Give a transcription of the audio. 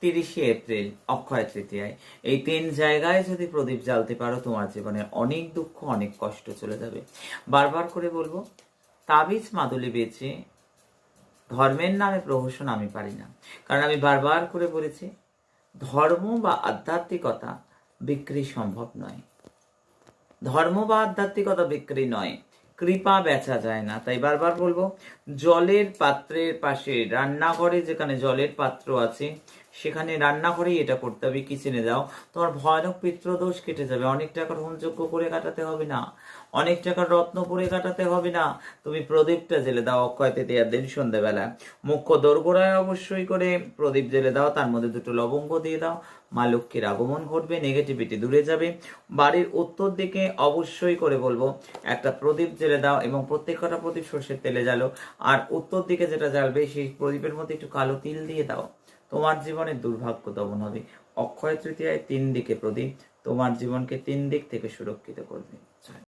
30 April অক্ষয় তৃতীয়ায় এই 3 জায়গায় যদি প্রদীপ জ্বালতে পারো, তোমার জীবনে অনেক দুঃখ, অনেক কষ্ট চলে যাবে। বারবার করে বলবো, তাবিজ মাদুলি বেচে ধর্মের নামে প্রহসন আমি পারি না। কারণ আমি বারবার করে বলেছি, ধর্ম বা আধ্যাত্মিকতা বিক্রি সম্ভব নয়। ধর্ম বা আধ্যাত্মিকতা বিক্রি নয়, কৃপা বেচা যায় না। তাই বারবার বলবো, জলের পাত্রের পাশে রান্নাঘরে যেখানে জলের পাত্র আছে, সেখানে রান্নাঘরেই এটা করতে হবে। কিচেনে দাও, তোমার ভয়ানক পিতৃদোষ কেটে যাবে। অনেক টাকার হোমযজ্ঞ করে কাটাতে হবে না, অনেক টাকার রত্ন পরে কাটাতে হবে না। তুমি প্রদীপটা জেলে দাও অক্ষয় তৃতীয়ার দিন সন্ধ্যেবেলা। মুখ্য দোরগোড়ায় অবশ্যই করে প্রদীপ জেলে দাও, তার মধ্যে 2টো লবঙ্গ দিয়ে দাও। মা লক্ষ্মীর আগমন ঘটবে, নেগেটিভিটি দূরে যাবে। বাড়ির উত্তর দিকে অবশ্যই করে বলবো একটা প্রদীপ জেলে দাও, এবং প্রত্যেকটা প্রদীপ সর্ষের তেলে জ্বালো। আর উত্তর দিকে যেটা জ্বালবে সেই প্রদীপের মধ্যে একটু কালো তিল দিয়ে দাও। তোমার জীবনে দুর্ভাগ্য দমন হবে। অক্ষয় তৃতীয়ায় 3 দিকে প্রদীপ তোমার জীবনকে 3 দিক থেকে সুরক্ষিত করবে।